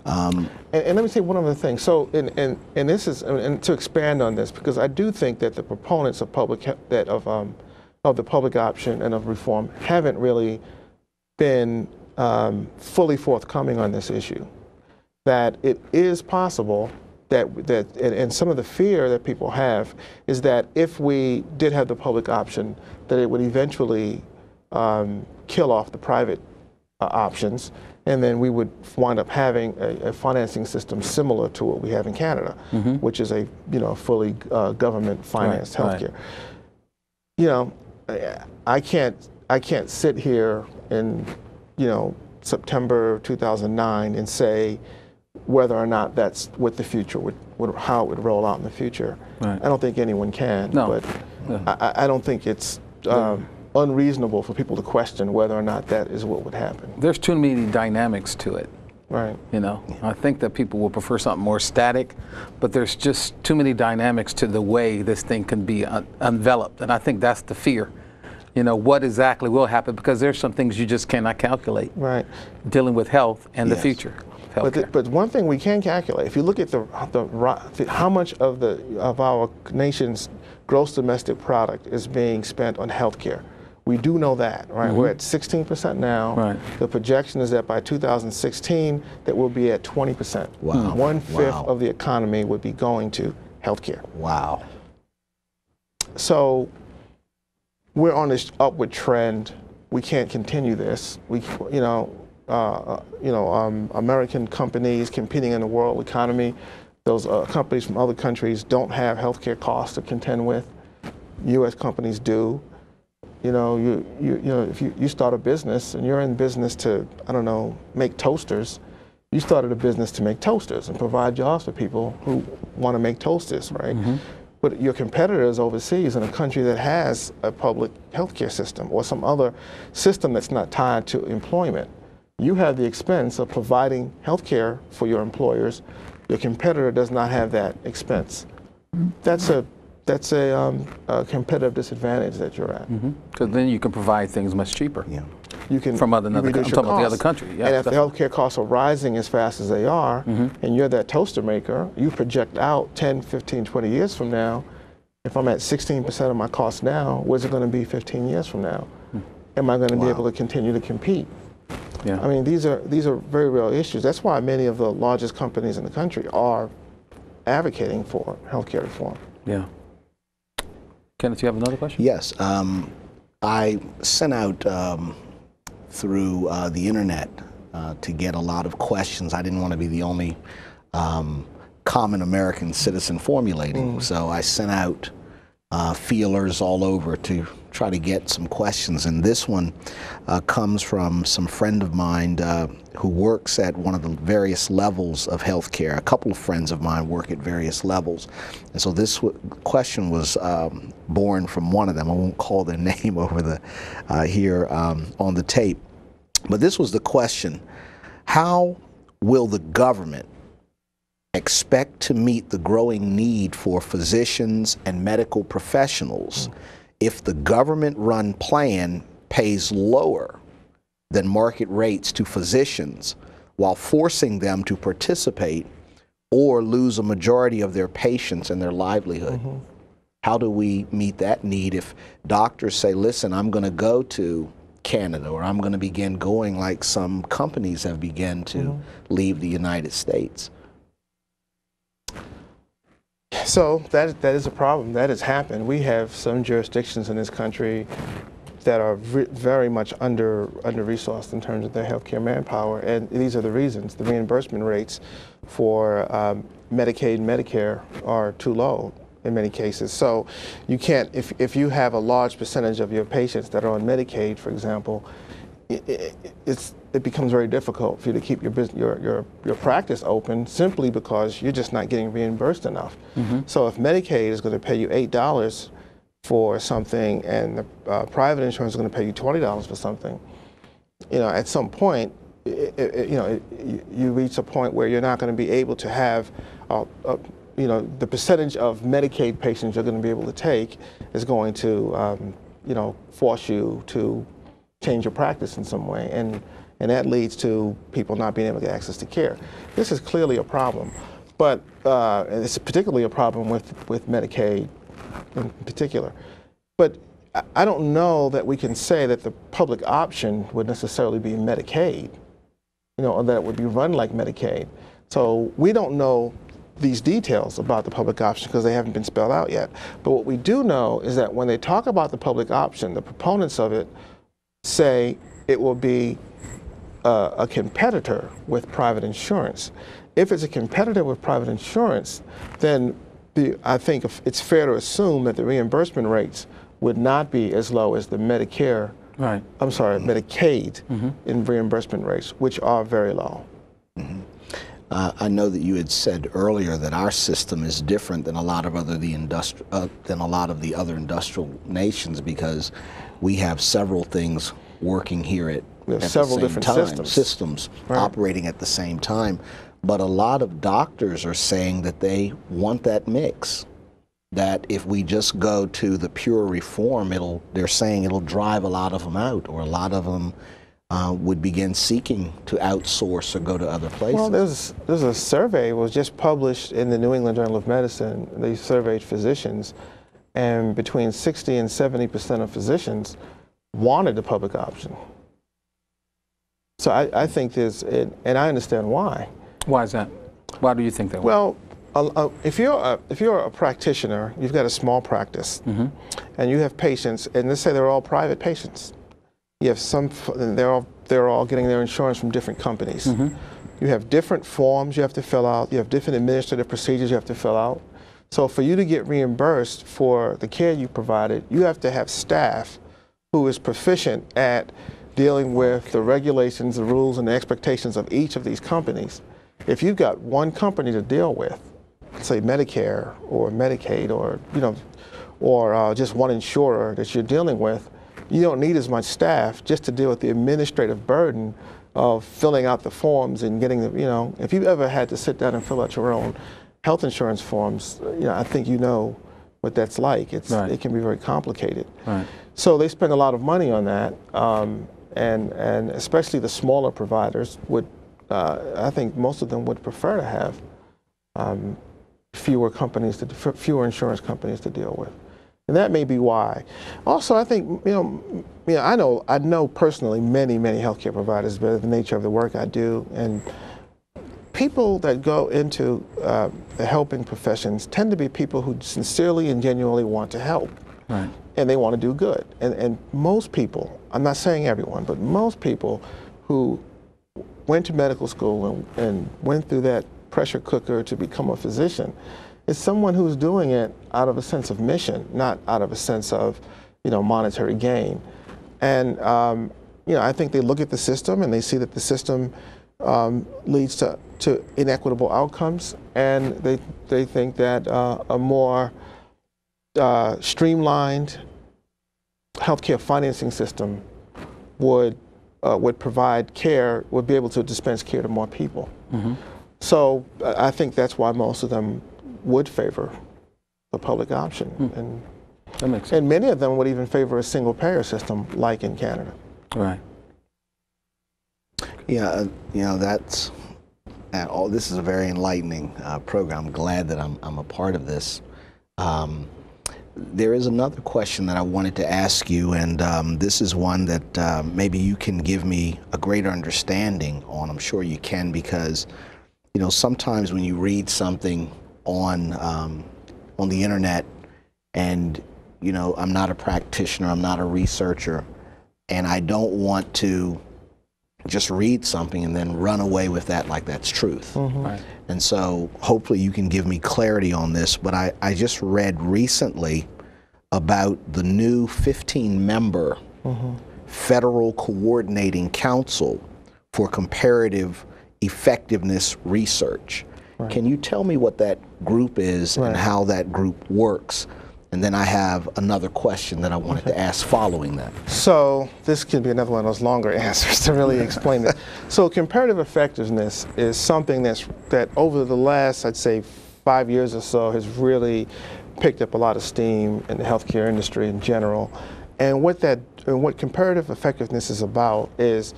And let me say one other thing. So, and this is, and to expand on this, because I do think that the proponents of of the public option and of reform haven't really been fully forthcoming on this issue. That it is possible and some of the fear that people have is that if we did have the public option, that it would eventually kill off the private options, and then we would wind up having a financing system similar to what we have in Canada, which is a fully government financed healthcare. I can't sit here in September 2009 and say whether or not that's what the future how it would roll out in the future. Right. I don't think anyone can. No. But I don't think it's unreasonable for people to question whether or not that is what would happen. There's too many dynamics to it. Right. I think that people will prefer something more static, but there's just too many dynamics to the way this thing can be enveloped, and I think that's the fear. What exactly will happen, because there's some things you just cannot calculate. Right. Dealing with health and the future. But one thing we can calculate, if you look at how much of our nation's gross domestic product is being spent on healthcare, we do know that, right? We're at 16% now. Right. The projection is that by 2016, that we'll be at 20%. Wow. 1/5 of the economy would be going to healthcare. Wow. So we're on this upward trend. We can't continue this. American companies competing in the world economy, those companies from other countries don't have healthcare costs to contend with. U.S. companies do. If you start a business and you're in business to, make toasters, you started a business to make toasters and provide jobs for people who want to make toasters, right? But your competitors overseas in a country that has a public healthcare system or some other system that's not tied to employment, you have the expense of providing healthcare for your employers. Your competitor does not have that expense. That's a competitive disadvantage that you're at. Because then you can provide things much cheaper. Yeah. You can from the other country. Yeah, and if the healthcare costs are rising as fast as they are, and you're that toaster maker, you project out 10, 15, 20 years from now, if I'm at 16% of my cost now, where's it going to be 15 years from now? Am I going to be able to continue to compete? Yeah. I mean, these are very real issues. That's why many of the largest companies in the country are advocating for healthcare reform. Yeah. Kenneth, you have another question? Yes. I sent out through the internet to get a lot of questions. I didn't want to be the only common American citizen formulating, so I sent out feelers all over to try to get some questions, and this one comes from some friend of mine who works at one of the various levels of healthcare. A couple of friends of mine work at various levels, and so this question was born from one of them. I won't call their name over the here on the tape, but this was the question: how will the government expect to meet the growing need for physicians and medical professionals if the government-run plan pays lower than market rates to physicians while forcing them to participate or lose a majority of their patients and their livelihood? How do we meet that need if doctors say, listen, I'm going to go to Canada, or I'm going to begin going like some companies have begun to leave the United States? So that is a problem. That has happened. We have some jurisdictions in this country that are very much under-resourced in terms of their healthcare manpower, and these are the reasons. The reimbursement rates for Medicaid and Medicare are too low in many cases. So you can't, if you have a large percentage of your patients that are on Medicaid, for example, it becomes very difficult for you to keep your practice open simply because you're just not getting reimbursed enough. So if Medicaid is going to pay you $8 for something and the private insurance is going to pay you $20 for something, at some point, you reach a point where you're not going to be able to have, the percentage of Medicaid patients you're going to be able to take is going to, force you to change your practice in some way. And and that leads to people not being able to get access to care. This is clearly a problem, but it's particularly a problem with Medicaid in particular. But I don't know that we can say that the public option would necessarily be Medicaid, or that it would be run like Medicaid. So we don't know these details about the public option because they haven't been spelled out yet. But what we do know is that when they talk about the public option, the proponents of it say it will be a competitor with private insurance. If it's a competitor with private insurance, then I think it's fair to assume that the reimbursement rates would not be as low as the Medicare, right. I'm sorry, Medicaid in reimbursement rates, which are very low. I know that you had said earlier that our system is different than a lot of the other industrial nations because we have several things working here at several different systems right. operating at the same time. But a lot of doctors are saying that they want that mix. That if we just go to the pure reform, they're saying it'll drive a lot of them out, or a lot of them would begin seeking to outsource or go to other places. Well, there's a survey was just published in the New England Journal of Medicine. They surveyed physicians, and between 60 and 70% of physicians wanted the public option. So I think and I understand why. Why is that? Why do you think that? Well, if you're a practitioner, you've got a small practice, and you have patients, and let's say they're all private patients. You have they're all getting their insurance from different companies. You have different forms you have to fill out. You have different administrative procedures you have to fill out. So for you to get reimbursed for the care you provided, you have to have staff who is proficient at dealing with the regulations, the rules, and the expectations of each of these companies. If you've got one company to deal with, say Medicare or Medicaid, or just one insurer that you're dealing with, you don't need as much staff just to deal with the administrative burden of filling out the forms and getting the, if you've ever had to sit down and fill out your own health insurance forms, I think you know what that's like. Right. It can be very complicated. Right. So they spend a lot of money on that, and especially the smaller providers would, I think most of them would prefer to have fewer insurance companies to deal with. And that may be why. Also, I think, I know personally many healthcare providers by the nature of the work I do, and people that go into the helping professions tend to be people who sincerely and genuinely want to help. Right. And they want to do good. And most people, I'm not saying everyone, but most people who went to medical school and went through that pressure cooker to become a physician, it's someone who's doing it out of a sense of mission, not out of a sense of, monetary gain. And, I think they look at the system and they see that the system leads to inequitable outcomes, and they think that a more streamlined healthcare financing system would provide care, would be able to dispense care to more people. So I think that's why most of them would favor the public option, and that makes sense. And many of them would even favor a single payer system, like in Canada. Right. Yeah, this is a very enlightening program. I'm glad that I'm a part of this. There is another question that I wanted to ask you, and this is one that maybe you can give me a greater understanding on. I'm sure you can, because sometimes when you read something on the internet, and I'm not a practitioner, I'm not a researcher, and I don't want to just read something and then run away with that like that's truth. Right. And so hopefully you can give me clarity on this, but I just read recently about the new 15-member Federal Coordinating Council for Comparative Effectiveness Research. Right. Can you tell me what that group is and how that group works? And then I have another question that I wanted to ask following that. So this could be another one of those longer answers to really explain it. So comparative effectiveness is something that over the last, I'd say, 5 years or so has really picked up a lot of steam in the healthcare industry in general. And what comparative effectiveness is about is